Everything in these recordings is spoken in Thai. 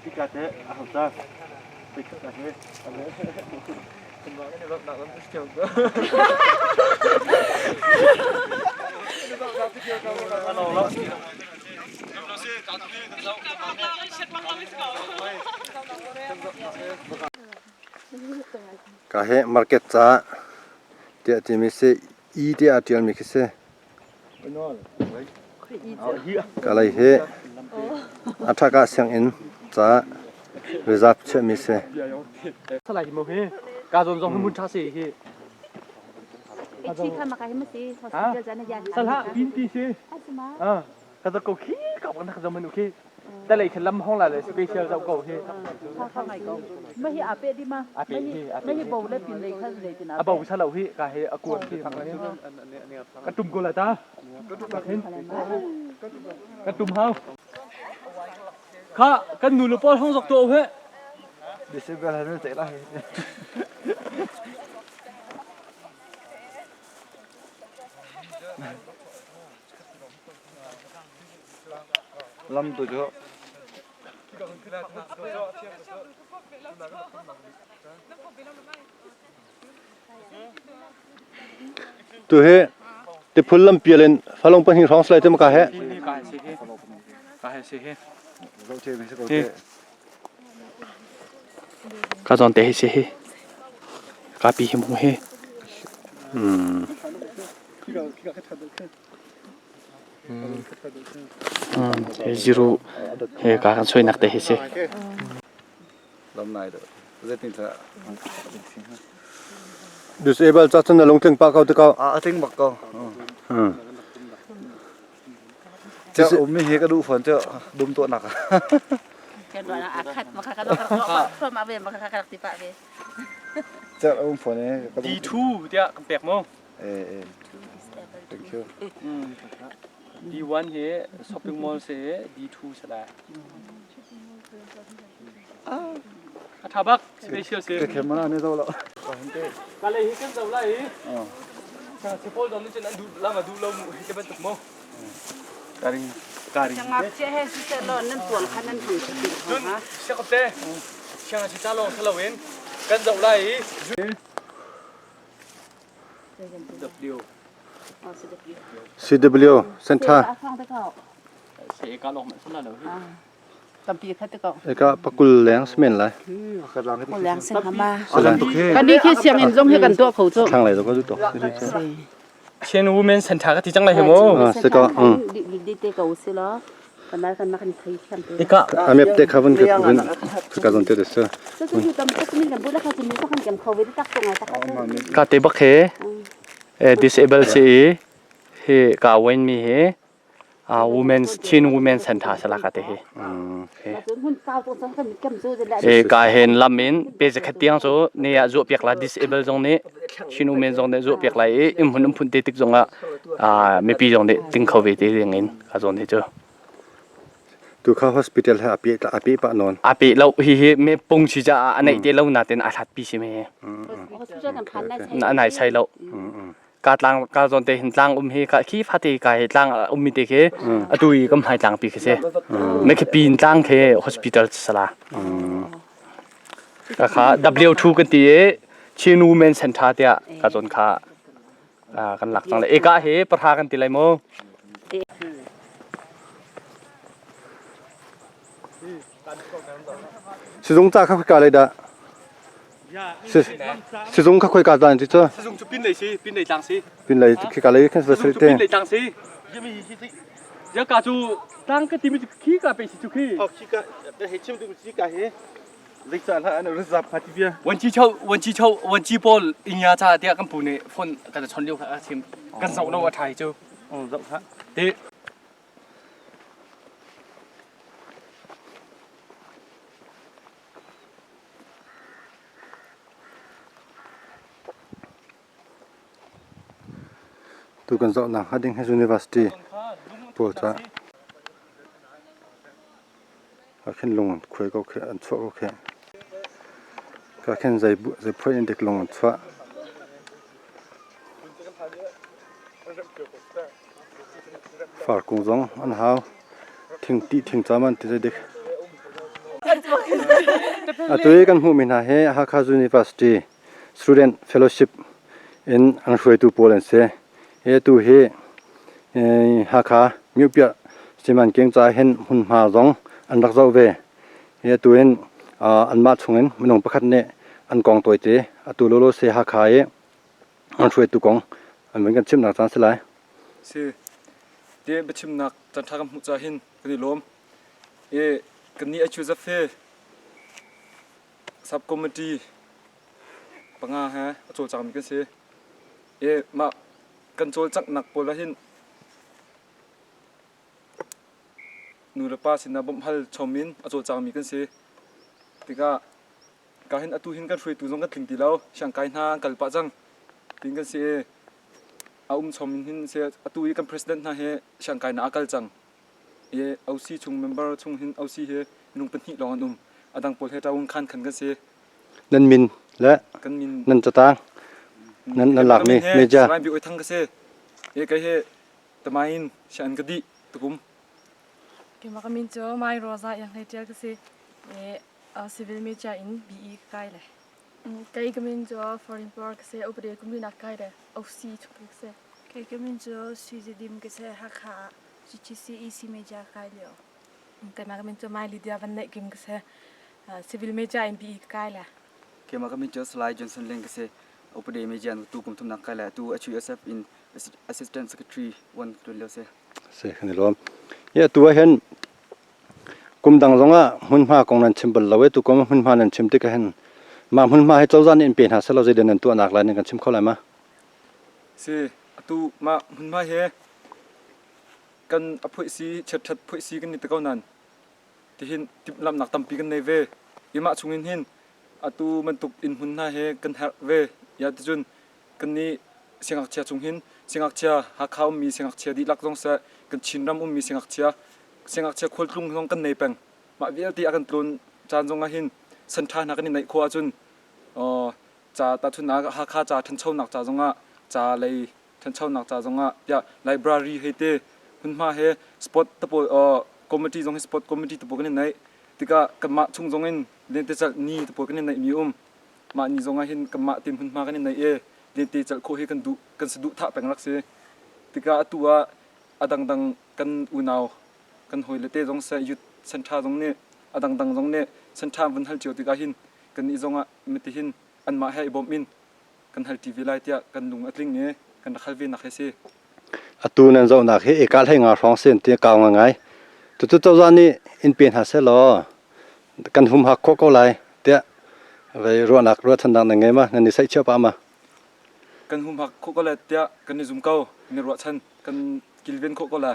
ที่กาเต้เอาจ้าติดกาเต้อะไรเป็นว่าเนี่ยแบบหนักแล้วเกี่ยวกับกาเฮมาร์เก็ตจ้าเดี๋ยวจะมีเซอีเดียเดียวมีเซกาเลยเฮอัฐกะเสียงอินจ้าเวจับเชื่อมีเซสลายที่โมเฮกาจนจงให้มุนชาสีเฮที่ข้ามาขายมาสิเขาเจอจันยานสละบินปีเซกาจะกูขี้กับกันจะมันโอเคแต่เลยฉันลำห้องละเลยสเปเชียลจะกูเฮข้าไงกูไม่ใช่อาเปดีมาไม่ใช่โบว์เลยปีนเลยข้าเลยปีนอาโบว์ฉลาดเฮกาเฮอากวนที่กระตุ้มกูละจ้ากระตุ้มเฮาข้ากันหนูลูกป้อนห้องสักตัวเฮ้ดิฉันก็เลยไม่เจ๋งละลำตัวเจ้าตัวเฮ้เดี๋ยวพุ่งลำเปลี่ยนฟ้าลงไปหิ้งท้องสไลด์เต็มกาเฮ้กาจอนเตะเฮกาปีหิมเฮจิรุเฮกากันช่วยนักเตะเฮลำนายเด้อเจ็ดนี่จะdisable จัดสนลงถึงปากเขาตะเกาถึงปากเขาเจ้าอุ้มไม่เฮก็ดูฝนเจ้าดุมตัวหนักแค่ด้วยนะอาคัดมาคัดก็เพิ่มมาเวมาคัดติปะเวเจ้าอุ้มฝนเนี่ยD2เดี๋ยวกำแพงมั้งthank you D1 เฮ shopping mall เส D2 ใช่ไหมถ้าบัก special เสเข้มมาเนี่ยเจ้าละกันเลยฮิกันเจ้าละฮิเฉพาะตอนนี้จะนั่งดูแล้วมาดูเราจะเป็นตุ่มมั้งการิจังหวะเจ้าให้สิเจ้าเรานั่นส่วนขันนั่นถึงสิจุดฮะเชื่อกับเต้เชื่อสิเจ้าเราสละเว้นกันเจ้าละฮิCW Center เสียการลงเหมือนสนั่นเลยตำปีคัดตะกอเอกปักกุลแรงสเมนเลยกุลแรงเส้นหมากันนี้คือเสียงอินจงให้กันตัวเขาจ้ทางไหนตัวก็ดูตัวเชียนวูแมนเซ็นเตอร์ก็ที่จังไรเหรอมั้งสก็ดีเตะเขาสิล้อกันนั้นกันนักนิสัยกันเอกอเมริกาเขาเป็นกับเป็นสกัดตอนเตอร์เสือซึ่งอยู่ตำตึกนี่กันบุญแล้วเขาจะมีสักคนเก็บเขาไว้ที่ตักตรงไหนตักกาเตบักเฮdisable สิเฮกาเวนมีเฮwomen's teen women's center สลักเฮกาเห็นลำมินเป็นจะขัดเตียงโซเนี่ยจุดเปียกละ disable ตรงนี้ teen women's ตรงนี้จุดเปียกละหุ่นเตติกตรงไม่ปีตรงนี้ติงเขาไปตีอย่างนี้ก็ตรงนี้เจ้าตัวเข้า hospital ให้อาปีปะนอนอาปีเราเฮไม่ปงชิจะอันไหนเดี๋ยวเราหน้าเต็นอาทัดปีใช่ไหมอันไหนใช่เราการล้างการจนเตะหินล้างเฮกะขี้พัดเตะกายล้างมิเตะเคอตุยก็ไม่ล้างปีเสไม่แค่ปีนล้างเค hospital สละก็ค่ะ W2 กันตีชินูเมนเซ็นเตอร์เดียการจนค่ะกันหลักจังเลยเอกะเฮประธานกันตีไรโมสิจงจ้าข้าคุยกันเลยด่ะสิจงข้าคุยกันด่านจิตจ้าสิจงจะปีนเลยสิปีนเลยจังสิปีนเลยคุยกันเลยแค่สเปรย์เต้ปีนเลยจังสิยังมีสิเดี๋ยวกาจูตั้งก็ตีมันจะขี้กันไปสิจุขี้ขี้กันแต่เห็นชิมดูขี้กันเฮ้ลิซ่าท่าอันนั้นรับพัดเบียวันที่บอลอินยาจ้าเดียกันปูเนี่ยฝนกันจะชนเดียวค่ะชิมกันเสาโนวัดไทยเจ้าเสาค่ะเด็ตัวกันเสาหนังฮัดดิ้งให้ University ปวดจ้าขึ้นลงคุยก็โอเคอันชั่วโอเคก็ขึ้นใจพูดอินเด็กลงชั่วฟ far kung zong an hao thing ti thing chaman ti dik atui kan hu min ha he Hakha University student fellowship in ang hroi tu polen se he tu he Hakha miupia siman keng cha hen hun ma zong an rak zo ve he tu en an ma chungen minong pakhat ne an kong toi te atu lo se Hakha e an hroi tu kong an men kan chim na chan se lai se de bechim nak chan thakam hu cha hin kani lom e kani achu za fe sub committee panga ha achol cham mi ka se e ma control chak nak pola hin nura pa sin bom hal chomin achol cham mi kan se tika ka hin atu hin kan hrui tu jong kan thing ti lo sang kai na kal pa jang ting kan se chomin hin se atu i kan president na he sang kai na akal chang e ausi chung member chung hin ausi he nung pen hi long adang pol he taung khan khan kan se nan min la kan min nan chatang nan lak mi meja sai bi oi thang ka se e kai he tamain shan ka di tukum ke makamin cho mai roza yang hai tel ka se e civil media in be kai le kai kamin cho foreign power ka se opre kumri na kai le ausi chuk ka se kai kamin cho sijidim ka se Hakha GCC EC media kai le kai makamin cho mai lidia van ne kim ka se civil media in be kai le ke makamin cho slide Johnson leng ka se opre media tu kum thum na kai le tu HUSF in assistant secretary one to le se khani lom ye tu hen kum dang zonga hun ma kong nan chimbal lawe tu kom hun ma nan chimti ka hen ma hun ma he chawzan in pen ha selo je den tu anak lai kan chim kholai ma se atu ma hun ma he kan aphoi si chat phoi si kan ni ta nan ti hin tip lam nak tam pi kan nei ve yima chungin hin atu man tuk in hun na he kan har ve ya ti jun kan ni singak cha chung hin singak cha Hakha mi singak cha di lak jong sa kan chinram mi singak cha khol tlung jong kan nei peng ma vial ti akan tlun chan jong a hin san tha na kan nei kho a chun cha ta thun na Hakha cha than chau nak cha jong a cha lei than chau nak cha jong a ya library he te hun ma he sport ta po committee jong sport committee ta po kan nei tika kan ma chung jong in len te chal ni ta po kan nei mi ma ni jong a hin kan ma tim hun ma kan nei e len te chal kho he kan du kan se du tha peng rak se tika atua adang dang kan unaw kan hoile te jong sa yut san tha jong ne adang dang jong ne san tha van hal chiu tika hin kan ni jong a meti hin an ma he bom min kan hal tv lai tia kan lung atling nge kan khal ve na khe se atu nan zo na he ekal he nga rong sen te kaw nga ngai tu chawzan ni in pen ha se lo kan hum ha ko lai te ve ro nak ro than dang nge ma nan ni sai che pa ma kan hum hak kho ko la tia kan ni zum kau ni ro chan kan kilven kho ko la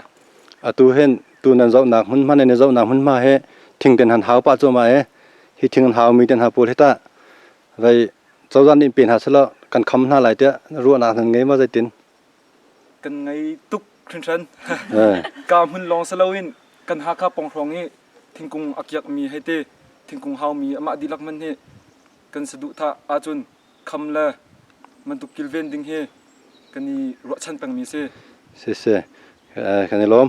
atu hen tu nan zo na hun ma ne zo na hun ma he thing den han hau pa cho ma e hi thing han hau mi den ha pol heta ve chawzan in pen ha se lo kan kham na lai te ro na nge ma zai tin kan ngai tuk thrin ka hun long salawin kan Hakha pong rong ni thingkung akyak mi hete thingkung hau mi ama dilak man he kan sadu tha achun khamla man tu kilven ding he kani ro chan pang mi se khani lom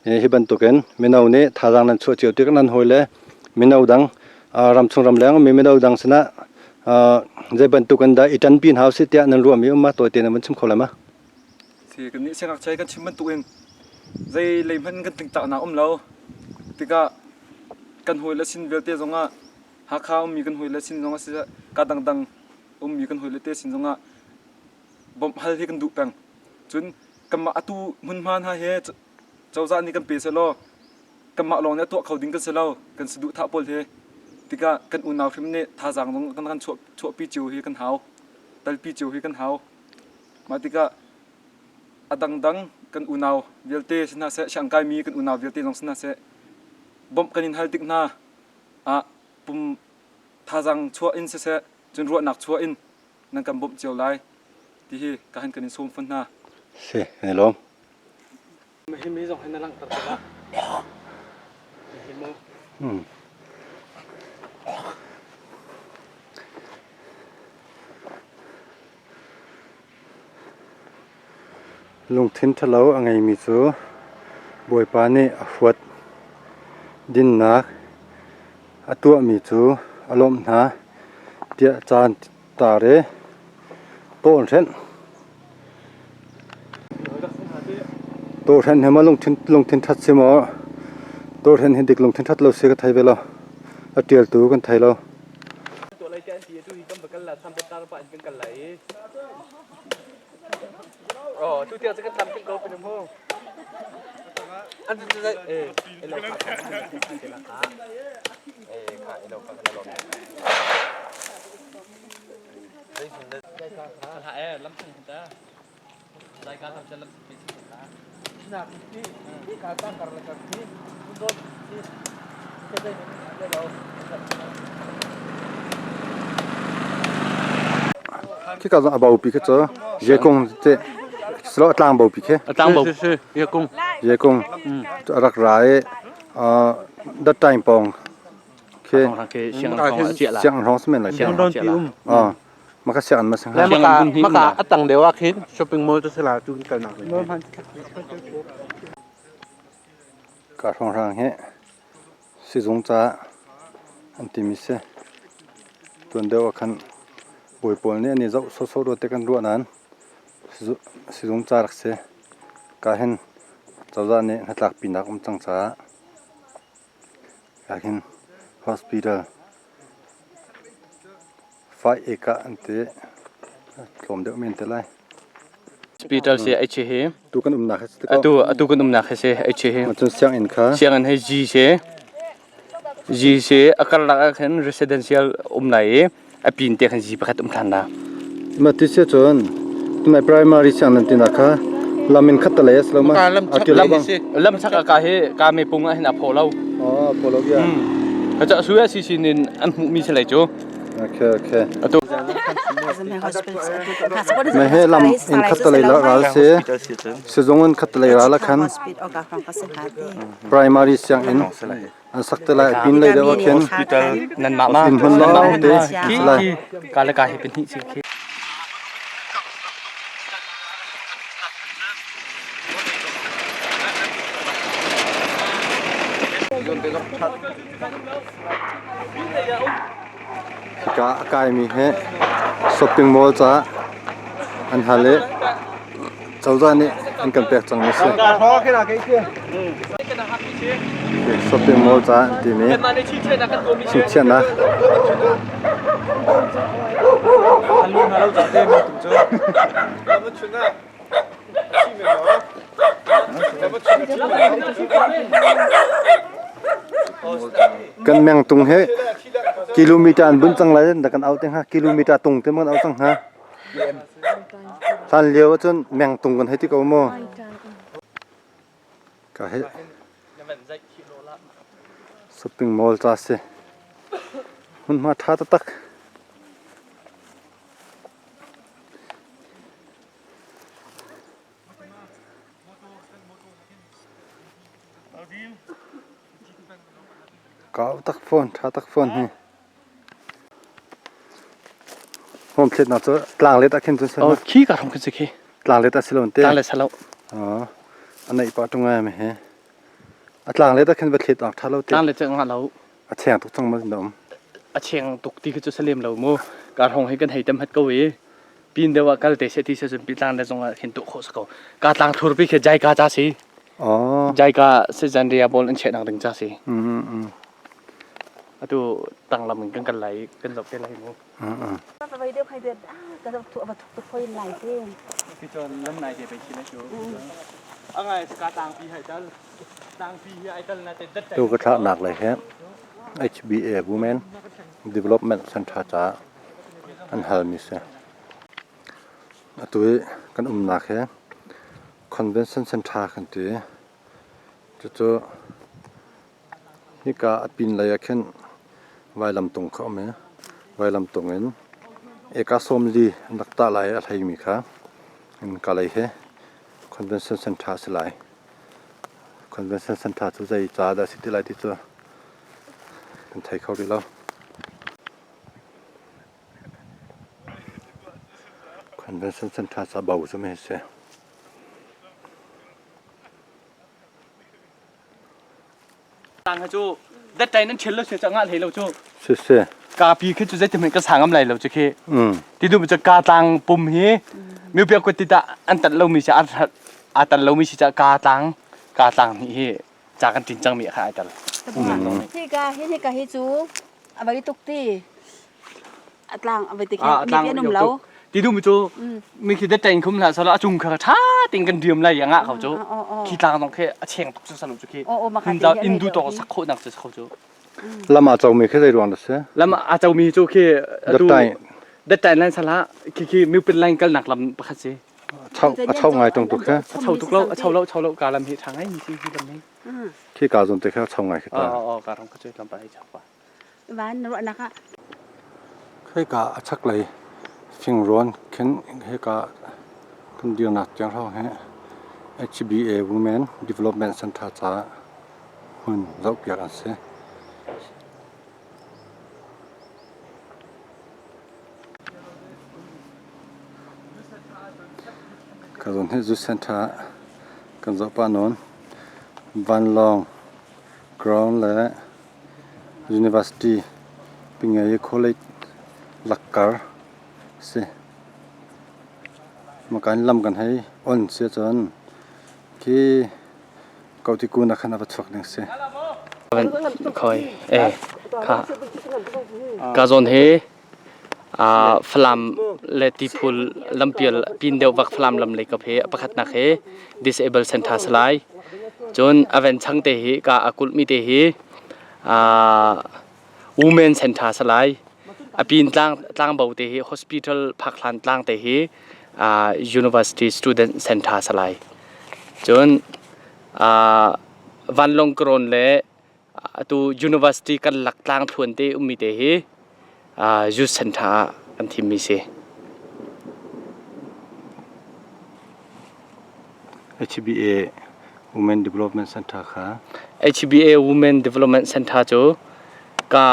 hi ban tu ken minau ne thajang nan chu chiu tik nan hoile minau dang ram chung ram lang mi minau dang sna je ban tu kan da itan pin house tia nan ru mi ma to te na man chim khola ma se kan ni sengak chai kan chim man tu en zai leiman kan ting ta na lo tika kan hoile sin velte zonga Hakha mi kan hoile sin zonga se ka dang dang mi kan hoile te sin zonga bom hal hi kan du pang chun kama atu mun man ha he chawza ni kan pe se lo kama long ne to khoding kan se lo kan su du tha pol he tika kan unaw phim ne tha jang dong kan chu pi chiu hi kan hau tal pi chiu hi kan hau ma tika adang dang kan unaw velte sina se shangkai mi kan unaw velte jong sina se bom kan in hal tik na a pum tha jang chu in se chun ro nak chu in nang kan bom chiu lai ti hi ka han kan in som fun na se ne lom mi jong han lang tar la lung thin thalo angai mi chu บวยปานี่อวดดินนักตัวมีจูอารมณ์นะเดียจานตาเรโตนเช่นโตเช่นเห็นมาลงทินทัดเสมอโตเช่นเห็นเด็กลงทินทัดเราเสียกันไทยไปแล้วเตียลตัวกันไทยเราตัวอะไรจะตีตัวอีกก็เหมือนกันแหละทำเป็นตาปะเป็นกันไหลอ๋อตัวเดียวจะกันทำเป็นโกเป็นโม่อันนี้เราขาดขาเราขาดเราถ่ายล้ำถึงจ้ารายการทำจะล้ำถึงจ้าหนักที่การตั้งการอะไรกันที่คุณโดนที่จะได้เราที่ก็ต้องเอาเบาปีขึ้นเจอเยกงเจ๊สละต่างเบาปีแค่ต่างเบาเยกงรักร้ายดัดใจปองแค่เชียงทองเจียละเชียงทองสมัยไหนเชียงทองเจียละมันก็เสียอันมาสังหารแล้วมันก็ตั้งเดียวว่าคิดช้อปปิ้งมอลล์จะสลาจุนกันหนักเลยกาทองรางเฮสิจงจ้าอันที่มิเสตัวเดียวกันป่วยปวดเนี่ยนี่จะโซโดเตกันรัวนั้นสิจงจ้ารักเสกาเห็นเจ้าเนี่ยหัดหลักปีนักจังจ้ากาเห็น hospital ไฟเอกอันเตะลมเดือดเมนเตลัย hospital เสียเอชเฮตัวกันหนักตัวกันหนักเสียเอชเฮมันจนเสียงอินค่ะเสียงอันให้จีเสอาการลักษณะ residential ไหนปีนเตียงจีประคัตทันดามาที่เสียจนตัวใน primary เสียงนั่นตินะคะลำมินขัดตะเลสแล้วมั้งลำชักกาเฮกาเมปุงอ่ะเห็นอพอลอ๋ออพอลเนี่ยเขาจะช่วยซีซีนินอันมีเฉลยจูโอเคตัวไม่ให้ลำอินขัดตะเลแล้วเราเสียสิจงอินขัดตะเลแล้วคัน primary เสียงอินอันสักตะเลปินเลยเดี๋ยวเขียนนั่นมาปินคนเราเตะกาลกาเฮเป็นที่สิกายมีเฮช้อปปิ้งมอลล์จ้าอันฮัลเลเจ้าจ้านี่อันกันแปลกจังเลยสิช้อปปิ้งมอลล์จ้าทีนี้ชิงเชียนนะกันแมงตุงเฮกิโลเมตรบุญจังไรแต่กันเอาเต็งฮะกิโลเมตรตรงเต็มกันเอาจังฮะท่านเลี้ยวจนแมงตุงกันให้ที่เขาโม่ก็ให้ช้อปปิ้งมอลล์จ้าสิมันมาท่าตักก็ตักโฟนท่าตักโฟนนี่ผมเสร็จนะจ๊ะกลางเล็ดตะเข็นจนเสร็จนะขี้กับทำกันสิขี้กลางเล็ดตะสิลวันเต้กลางเล็ดสิลอ๋ออันไหนปะตรงไหนไหมฮะกลางเล็ดตะเข็นไปเล็ดออกท่าเราเต้กลางเล็ดจะงั้นเราเชียงตุกจังมาสินดมเชียงตุกที่คือจะเสลียมเราโม่การห้องให้กันให้เต็มฮัดก็เวปีนเดียวว่าการเตะเซติเซจนปีกลางเล็ดจงเห็นตุกโคสก็การต่างทุรพิเขใจกาจ้าสิอ๋อใจกาเซจันเรียบอลอันเชนังดึงจ้าสิอะตัวต่างลำเหมือนกันไหลกันหลบกันไหลโม่ไปเดี๋ยวใครเดินก็ต้องถูกมาถูกตัวคนไหลเองพี่จนเริ่มไหนเดี๋ยวไปคิดนะชูอะไรสกัดต่างปีให้จันต่างปีไอ้จันน่าจะดัดใจตัวกระทะหนักเลยครับ HBA Women Development Center จ้าอันฮัลมิเซ่ตัวกันหนักครับ Convention Center กันตัวจะนี่ก็ปีนเลยขึ้นไว้ลำตรงเขาไหมไว้ลำตรงนั้นเอกสมลีนักตาไหลอะไรมีครับอันก็เลยเหรอ Convention Center สลาย Convention Center ตัวใจจ้าได้สิทธิ์ไรที่ตัวกันไทยเขาดีแล้ว Convention Center จะเบาใช่ไหมเสีย ต่างกันจูได้ใจนั้นเชลล์เสียจังงานเฮลจู เสีย กาปีขึ้นจูได้จะเหมือนกระสังกำไรเราจะเค ๆที่ดูมันจะกาตังปุ่มเฮมีเปียกติดอันตัดเรามีจะอันตัดเรามีจะกาตังนี่เฮจากกันจริงจังมีค่ะอันตัด ที่กาเฮ็ดจูเอาไปตุกตีอัตลังเอาไปติแค่มีเพี้ยนนมเรา ที่ดูมันจูมีคิดได้ใจคุ้มละสละจุงเขาท้าติงกันเดียมอะไรอย่างเงี้ยเขาจูคิดตังต้องแค่เชียงตกสรุปจูเคคุณจะอินดูต่อสักคนนักจะเขาจูลำอาเจ้ามีแค่ได้รวงเสีย แล้วมาอาจจะมีจูเคดูได้ใจนั่นสละคีมีเป็นแรงกันหนักลำประคัตสิ เช่าไงตรงตัวแค่ เช่าตุกเล่าเช่าเล่าการลำเหตุทางให้มีที่ลำนี้ ที่กาจนตัวแค่เช่าไงคือตา การทำก็ช่วยลำไปเช่าป่ะ บ้านรถนะคะ ให้กาชักเลยฟิงร้อนเข็นให้กาคนเดียวหนักจังเท่าให้ HBA Women Development Center จ้าหุ่นเราเปียกอันเสียกาจนให้จุดเซ็นเตอร์กันจะป้านนวันลองกราวน์และ University เป็นไงCollege หลักการเสียมาการลำกันให้อ่อนเสียจนที่เกาที่กูนักขณะปัจจุบันนี้เสียคอยค่ะกาจนเฮฟลามเลติพูลลำเปียลปินเดียววักฟลามลำเล็กกับเฮประคัตนักเฮ disable center สลายจนอเวนชังเตเฮกาอากุลมีเตเฮwomen center สลายปีนตั้งเบาเตเฮ hospital พักหลันตั้งเตเฮuniversity student center สลายจนวันลงกรอนและตัว university กันหลักตั้งทวนเตมีเตเฮyouth center อันที่มีเส HBA Women Development Center ค่ะ HBA Women Development Center จูกา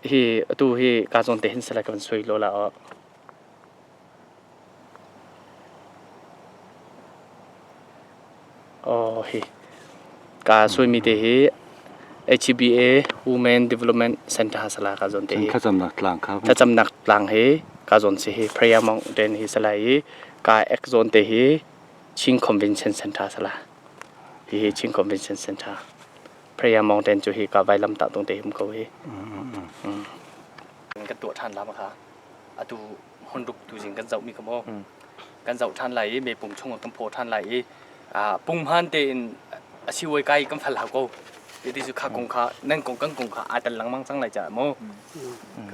เฮตัวเฮกาจงเตหินสลายกันสวยโลละเฮกาสวยมีเตเฮ HBA Women Development Center สลายกาจงเตเฮ ถ้าจำหนักหลังครับ ถ้าจำหนักหลังเฮกาจงเสเฮพระยามองเดนเฮสลายกาเอ็กโซนเตเฮชิง Convention Center สลายเฮชิง Convention Center พระยามองเดนจูเฮกาไว้ลำตาตรงเตหิมเขาเฮกันตัวท่านรับอะค่ะอะดูคนดุดูสิงกันเจ้ามีคำว่ากันเจ้าท่านไหลเมปุ่มช่องของตำโพท่านไหลปุ่มฮันเตนชิวไกกันฝันหากูเดี๋ยวที่สุดข้ากงข้านั่งกงกังกงข้าอาจจะหลังมั่งสังไหลจ่าโม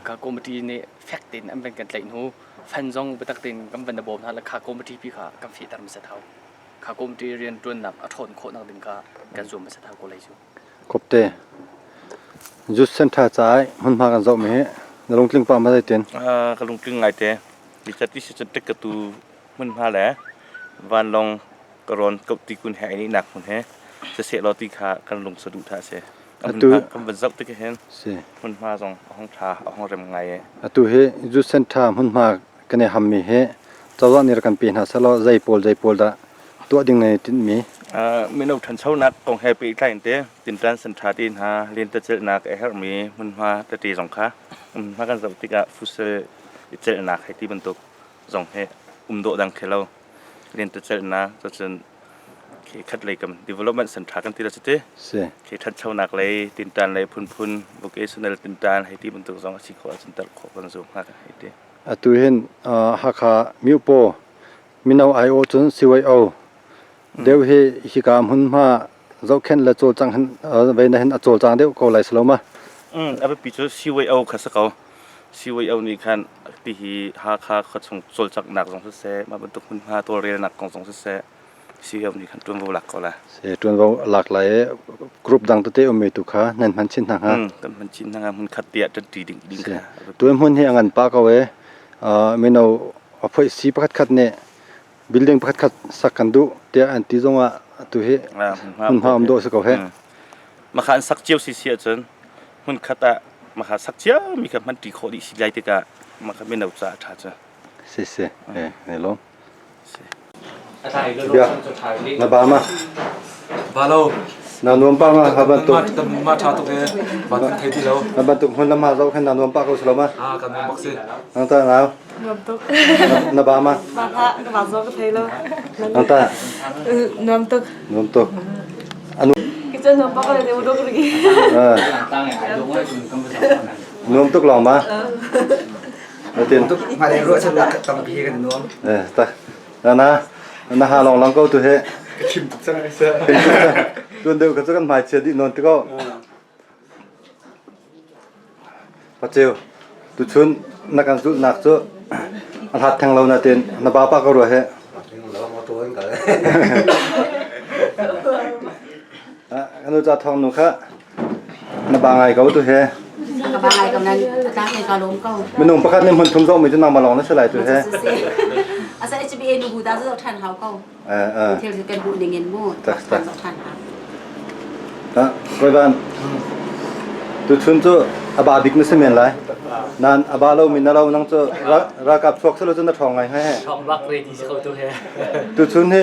ข้าโกมตีเนี่ยแฟกตินอันเป็นกันไหลหูแฟนซองไปตักตินกันเป็นระบบท่านและข้าโกมตีพี่ข้ากันฝีตามเสถียรข้าโกมตีเรียนตัวหนักอัฐนโคนักดึงข้ากันส่วนเสถียรกูเลยชูครบเตจุดเส้นทางจ่ายมันมากันเจ้าเมย์นลงกลิ้งปั๊มมาได้เต็นกลงกลิ้งไงเต้ดิฉันที่ฉันตึกกระตูมันมาแล้ววันลองกรอนกับตีคุณแห่นี่หนักคนแห่จะเสียรอตีขากันลงสะดุดท่าเสียกันบรรจับตึกเห็นมันมาสองห้องท่าห้องเรมไงตัวเฮจุดเส้นทางมันมากันเนี่ยทำมีเฮเจ้าเนี่ยกันปีนหาสละใจโพลดะตัวดิ่งในตินมีเมนูทันเช้านัดตรงแฮปปี้ใกล้เต้ตินตันสันทาดินหาเรียนตะเจนักเอฮร์มีมันมาตะตีสองขามากันสับติกะฟุเซเจนักให้ที่บรรทุกสองเฮโดดังเคลาเรียนตะเจนักตะเจนคัดเลยกับ development center กันที่เราจะเต้ทันเช้านักเลยตินตันเลยพุน vocational ตินตันให้ที่บรรทุกสองสิขอสันตัดขอกันสูงมากให้เต้ตัวเห็นฮักขามิวโปมินเอาไอโอจนซีไวโอเดี๋ยวเฮฮิกามหุ่นมาเจ้าแค่นละโจจังหันไปในหันโจจังเดี๋ยวก็ไหลสโลมาเอาไปปิดจุดซีไวโอข้าศึกเขาซีไวโอนี่คันที่ฮักขาเขาส่งโจจังหนักสองเสมาบรรทุกหุ่นมาตัวเรียนหนักของสองเสซีไวโอนี่คันตัวหลักก็ละตัวหลักหลายกรุ๊ปดังตัวเตอเมตุขานั่นมันชิ้นทางฮะมันชิ้นทางมันขัดเตียจนตีดิ่งค่ะตัวหุ่นเฮงันปากเอาไว้ไม่เอาเอาไปสีประคัดเนี่ยbuilding ประคัดสักกันดูเดี๋ยวอันที่ตรงว่าตัวเฮมันพามันโดสกเอาเฮมาขันสักเจียวเสียจนมันขัดอะมาขันสักเจียวมีกับมันตีโคดิสิไลติกะมาขันไม่เอาจ่าท่าจ้ะเสียเนี่ยลงอะไรก็ลงสุดท้ายนี้มาบ้ามาบาโล นานวมป้ามาครับบันตุก กันมาชาตุกเอบันไทยที่เรา บันตุกคนละมาเราแค่นานวมป้าเขาสลามา กันมาบักเซ่ น้องตาหนาว Nuông tức. นาบามา Bà thạ, bà dô cái thấy lâu. น้องตา Nuông tức. นวมตุก Cái chân nuông bác cái này đều đốt cái gì. นวมตุกลองมาแล้วเตียน มาในรั้วฉันรักตำพีกันน้อง ตาแล้วนะหาลองก็ตัวเฮ คิมตุกซะเซ่ ตัวเดียวกันสักกันหมายเสียดินนติก็ปัจเจียวตุชุนนักการสุนักสุอันหัดทางเรานาเตียนนาบ้าป้าก็รู้เฮอันนู้นจะทองหนูค่ะนาบางไงก็ตัวเฮ Các bạn ai cầm này ta này có đúng không? มันนุ่มประคัดเนี่ยมันทุ่มโซ่ไม่จะนำมาลองนั่นเฉลยตัวเฮ À sẽ HBA nó bù ta rất thành hào không? theo cái vụ để nghiên mua thành thành hào. นะก้อยบ้านตุชุนจะอาบาบิกนี่เสมียนไรนั่นอาบาเรามินเรานั่งจะรักกับพวกสโลจนทองไงให้ Trong bác rê thì sẽ không tôi hè ตุชุนเฮ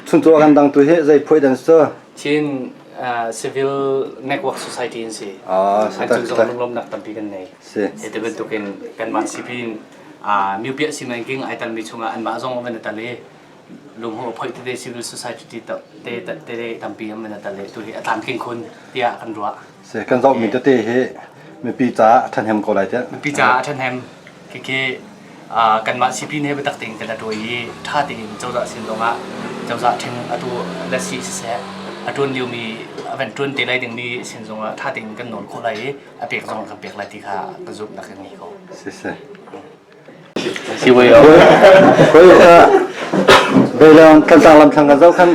ชุนตัวกันดังตัวเฮใจพูดดังเสือ Trên civil network society in si anh chụp dòng lom nạp tầm pi cái này thì từ bên tụi cái mạng civil miêu biết xin anh kinh ai tận bị chung anh mã dòng bên tận lệ lùng hồ phải từ civil society tập tê tầm pi bên tận lệ tụi tạm kinh khôn tia căn rùa เสียกันเรามีตัวเตะเฮมีปีจ้าทันแฮมก็ไรเจ้า ปีจ่าท่านแฮมคือกันมาสิพินให้ไปตักติงกันโดยท่าติงเจ้าจะสินตรงอ่ะเจ้าจะถึงอตัวเลสีเสียอตัวเดียวมีเป็นตัวเตะไรติงมีสินตรงอ่ะท่าติงกันหนุนคนไรเปียกตรงกับเปียกไรที่ข้ากระจุกนักนี้เขา เสีย สิเวยเอา คุยเวลาท่านสั่งลำทางกันเจ้าขั้น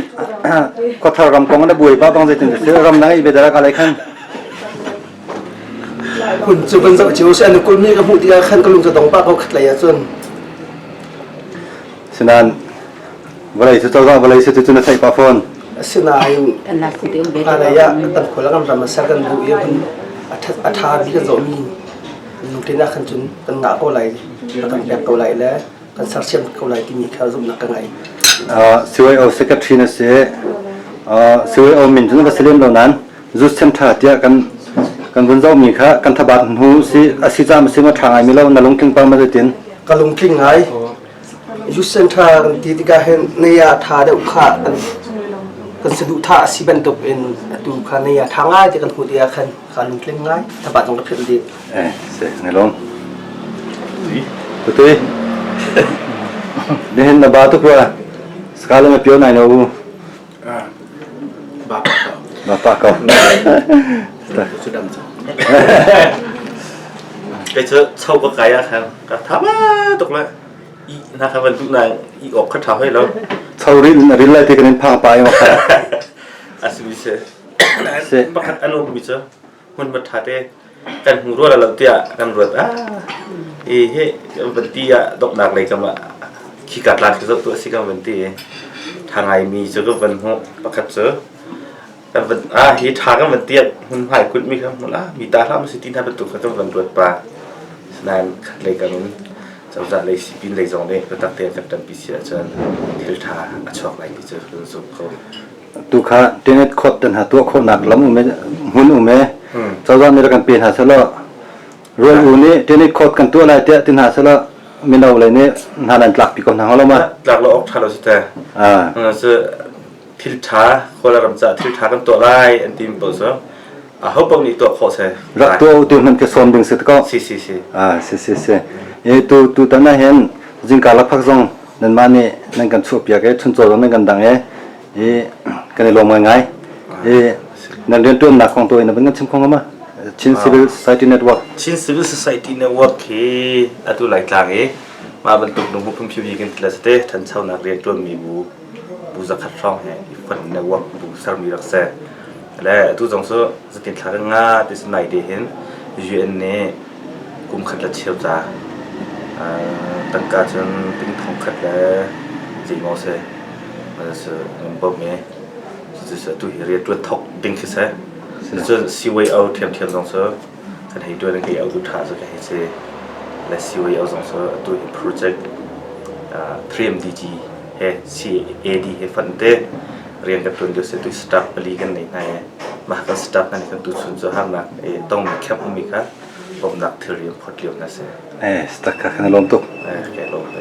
ก็ทารำกองได้บุยป้าต้องใจถึงเสียรำนั่งอีเบดาอะไรขั้น หุ่นจุบันจะจิ๋วเส้นกุลมีกับผู้ที่ขันกลุงจะต้องป้าเขาขัดไหลจน ฉะนั้นวันไหนจะเจ้าก็วันไหนจะจุนใส่ปาฟอน สินาย Cần là phụ tiểu bé. อะไรยะตันคนละกำลังมาสักกันบุยมันอัฐาบิกันจะมีนุ่งที่น่าขันจุนกันหนาเขาไหลกันแบบเขาไหลแล้วกันสักเชื่อมเขาไหลที่มีข้าวซุปนักกันไง สิวยเอาเซกทรีนะเสียสิวยเอามินจุนก็เสลียมเหล่านั้นจุดเส้นทางเดียกันบนเจ้ามีค่ะกันทบาทหูสิอาศิจามาสิมาทางไอ้มีเรานั่งลงกินปังมาจะติน กลุงทิ้งไงยุเส้นทางที่ที่การเห็นในยาทาเดือดขาดกันสะดุท่าสิบันตกเป็นตูขาในยาทางง่ายจะกันหัวเดียขันการลุงทิ้งง่ายทบาทต้องรับผิดดี เสียไงลงตุ้ยนี่เห็นนาบาตุกว่าสกาลไม่เปียวไหนเนาะบ้าปากเขา sudah macam cái chữ sâu có cái à khang cả tháp á tục là y na khang vẫn tụng này y ốp khát tháo hay đâu เท่ารินเลยที่กันพังไปมาค่ะ à sự sẽ bắt khát ăn ốp bị chứ muốn bật thắt đấyกันหูรั่วแล้วเตี้ยกันรวดเฮ้วันที่ดอกหนักเลยกันมาขี้กัดลานคือตัวสิกันวันที่ทางไงมีเจอก็วันหัวประคับเจอแต่วันเฮ้ทางกันวันเตี้ยมันหายคุณมีครับมันมีตาท่ามันสิตินท่าประตูเขาต้องวันรวดปลานั่นเลยกันนู้นสำหรับเลยสิบินเลยจงเลยก็ตักเตี้ยกับตันปีเสียจนเทลทาชอบอะไรที่เจอคนสุขเขาตุขาเทเน็ตคดตันหาตัวคดหนักล้ำอุ่มหุ่นอุ่มเจ้าในรักันเปลี่ยนหาเสลรวยอุ่นนี้เทเน็ตคดกันตัวอะไรเตี้ยตินหาเสลมีเอาอะไรนี่หาหลังหลักปีก่อนทางเรามาหลักเราออกทางเราสิแต่จะทิลทาคนละรำจัดทิลทากันตัวไล่อันทีมเปิดซะเขาบอกนี่ตัวโคเซ่รักตัวตัวนั้นก็ส่วนดึงสุดก็สิตัวตอนนั้นเห็นจิงการลักพักซองนั่นมานี่นั่นกันชั่วเปียกชุนโจนั่นกันดังกันในลมง่ายนั่นเรียนตัวหนักของตัวนั่นเป็นเงินชิมของมาชิน civil society network ชิน civil society network คือตัวหลายกลางมาบรรทุกหนุ่มพุ่มพิวกันทีละสเตทันเช่านักเรียนตัวมีบูจะคัดช่องคน network บูสารมีรักษาและตัวจงสู้สติทางง่าที่สมัยเดียนUN เนี่ยกุมขัดละเชี่ยวจ้าตั้งการจนติ้งทองขัดและจีโมเซ่มันจะบอกเมย์จะตัวเรียนตัวทอกดิ้งขึ้นเซ่จะซีวีเอาเทียมจงสู้กันให้ด้วยนั่นก็เอาดูท่าจะให้เซ่และซีวีเอาจงสู้ตัวโปรเจกต์3MDG CAD ให้ฟันเต้ เรียนกับตุนอยู่เสตุสตาฟบริกันในมากันสตาฟกันกันตุสุนจะห้ามนักต้องมีแคบมีครับผมนักเทเรียมพอดเรียมนะเสียสตักกันลมตุกแกลงไป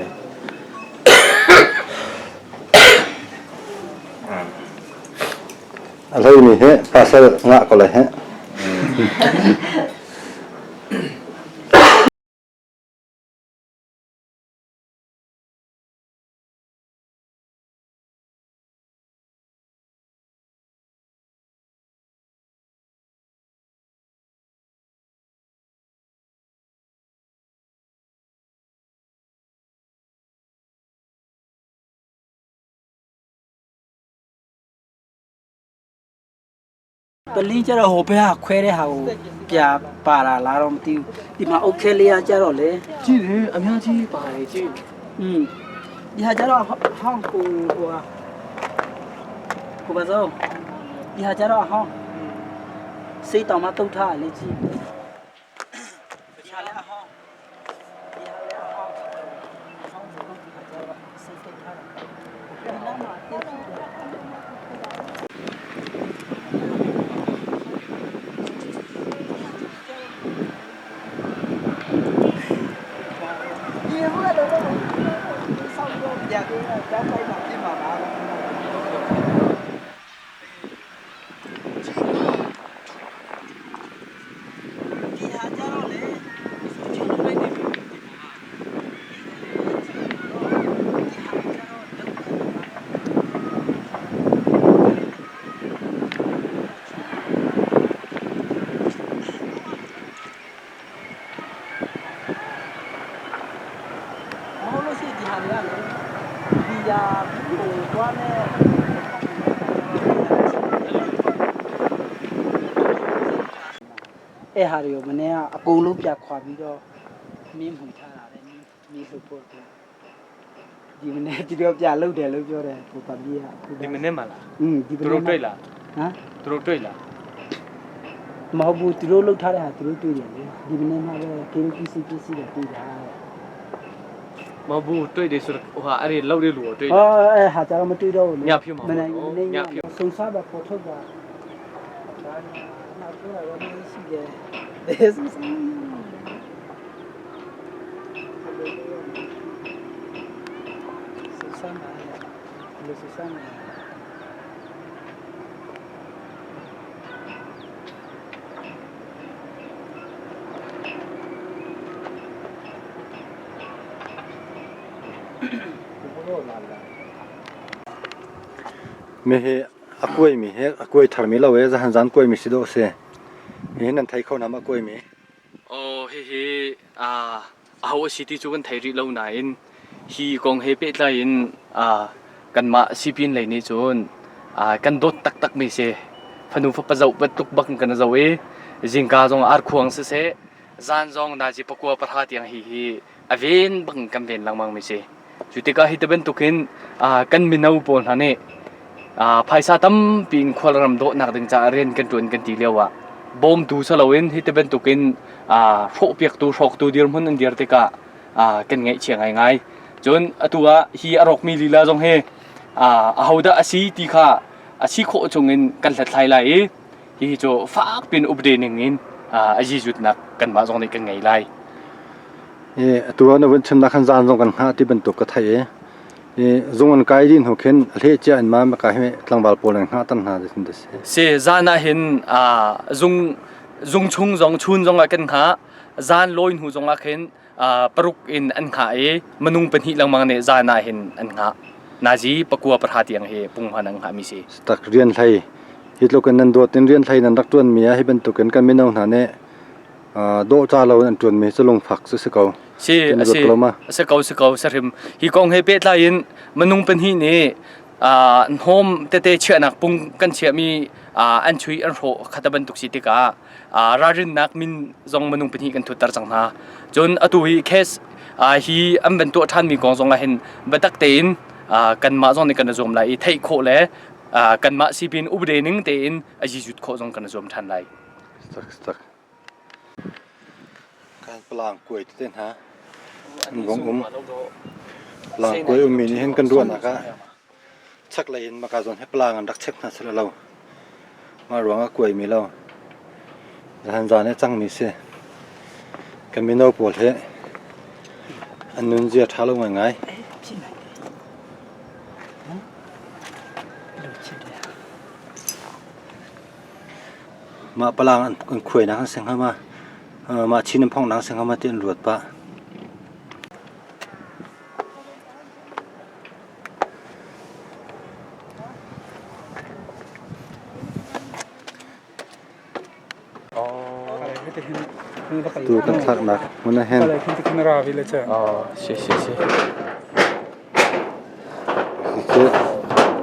อะไรมีเหภาษาหน้าก็เลยฮะปลีจะเราหัวไปหาควายได้หาปยาปลาลารมติวที่มาโอเคเลยจะเราเลยจีเลยอันนี้จีไปจีที่หาจะเราห้องกูบ้าเจ้าที่หาจะเราห้องซีต่อมาตุ้งท่าเลยจีဟာတွေကိုမနေ့ကအကုန်လုံးပြခွာပြီးတော့မင်းမှူထားတာလေမင်းဆိုပို့ဒီမနေ့ဒီတော့ပြလုတ်တယ်လို့ပြောတယ်ကိုပပီးကဒီမနေ့မှလားဒီမနေ့သူတို့တွေ့လားဟမ်သူတို့တွေ့လားမဟုတ်ဘူးသူတို့လုတ်ထားတဲ့ဟာသူတို့တွေ့တယ်လေဒီမနေ့မှပဲကေပီစီပီစီတော့တွေ့တာမဘူးတွေ့တယ်ဆိုတော့ဟိုဟာအဲ့ဒီလောက်တဲ့လူကိုတွေ့ဟာကျတော့မတွေ့တော့ဘူးညဖြစ်မှာမနေ့ညဆုံစားတော့ပေါ်ထုတ်တာဒါနောက်ပြောရတော့မရှိတယ်ဒါဆိုစမ်းပါလေစမ်းပါมีเหอากล้วยมีเหอากล้วยถามีเราเวจะหันจานกล้วยมีสิโดเสมีนั่นไทยเขานำมากล้วยมีโอ้เฮ้เอาสิที่จูกันไทยรีเราไหนฮีกองเฮเปตไลน์กันมาซีพินเลยนี่จูนกันโดดตักไม่เสพนุฟปะเจ้าปะตุกบักกันเจ้าจิงกาจงอาร์ควงเสจานจงนาจิปกัวประทัดยังฮีอเวนบังกันเป็นลังมังไม่เสจุดที่ก็ฮิตเป็นตุกินกันมินเอาปนฮะเนี่ยภายซาตั้มปีนควาลรำโดนักดึงจะเรียนกันจวนกันตีเลียวบอมดูสลาวินฮิตเป็นตุกินโฟเปียกตูชอกตูเดียร์มันเดียร์ติกะกันไงเชียงไงจนตัวฮีอารอกมีลีลาจงเฮเอาได้อาศัยตีข้าอาศัยโคจงเงินกันหลายหลายฮีจะฝากเป็นอุปเดนอย่างนี้อาศัยจุดนักกันมาจงในกันไงไล่ตัวนั้นวันชนะขันจานจงกันหาที่เป็นตุกไทยจงอันกายดินหัวเข็นเลี้ยเจ้าอันมาไม่กายไม่กลางบาลโปลังหาตันหาดิสินเดสจานเห็นจงชุงจงชุนจงกันหาจานลอยหูจงเห็นปรุกอินอันหายมนุงเป็นหิลังมังเนี่ยจานเห็นอันหานาจีปกัวประทาเตียงเฮปุ่งพันังหามิเสตักเรียนไทยฮิตโลกันนันโดดเรียนไทยนันรักตัวนมีให้เป็นตุกันกันไม่นองหาเนี่ยโดจ้าเราอันจวนมีจะลงฝักซื้อเก่าสเกาสริมฮีกองเฮเปตไลน์มนุงเป็นหินี่โฮมเตเชื่อนักปุ่งกันเชื่อมีอันช่วยอันโหขัดบันตุกสิติการารินนักมินจงมนุงเป็นหิกันทุตรจังนาจนอตุฮีเคสฮีอันเป็นตัวท่านมีกองจงเห็นบัดตักเตนกันมาจงในกันจมไหลไทยโคเล่กันมาซีบินอุบเดนึงเตนอาจิจุดโคจงกันจมทันไหลการปลางกล้วยเต้นฮะงงปลางกล้วยมีนี่เห็นกันด้วนนะครับ ชักเลยมากาจนให้ปลางอันดักเช็คนะสละเรามาหลวงก็กล้วยมีเราหันจานให้จังมีเสียกันมีโนปวดเหอันนู้นเจียท้าลงยังไงมาปลางอันขวยนังเสียงเข้ามามาชิ้นน้ำพองนังเสียงเข้ามาเตียนรวดปะตูกันทักนักมันน่ะเห็นอ๋อเช่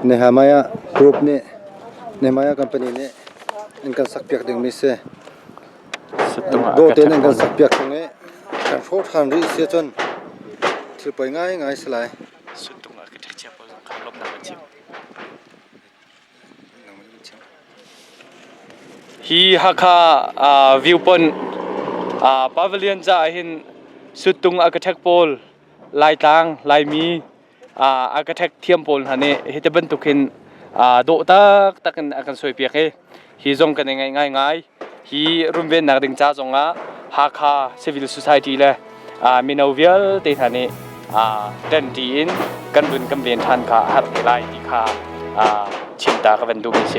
ในหามายากรุ๊ปนี้ในมายาคัมพานีนี้อินกันสักเปียกดึงมิเซ่โดเตนอินกันสักเปียกตรงนี้การโฟร์ทันรีเสียจนถือไปง่ายสลายสุดตรงอาร์คิเทคเจอร์ของเขาลบหนักจริงฮีฮักคาวิวปอนปาวิเลียนจะเห็นสุดตรงอาร์คิเทคโพลลายต่างลายมีอาร์คิเทคเทียมโพลฮันนี่เฮตบันตุกินโดตักกันอาการสวยเปียกฮีจงกันง่ายฮีรุมเวนนักดึงจ้าจงฮักคาซิวิลโซไซตี้เลยมินาวิลเตทันนี่เดินดีนกันบุญกันเวียนทันค่ะฮาร์ไลที่ค่ะชิมตากันดูมิเช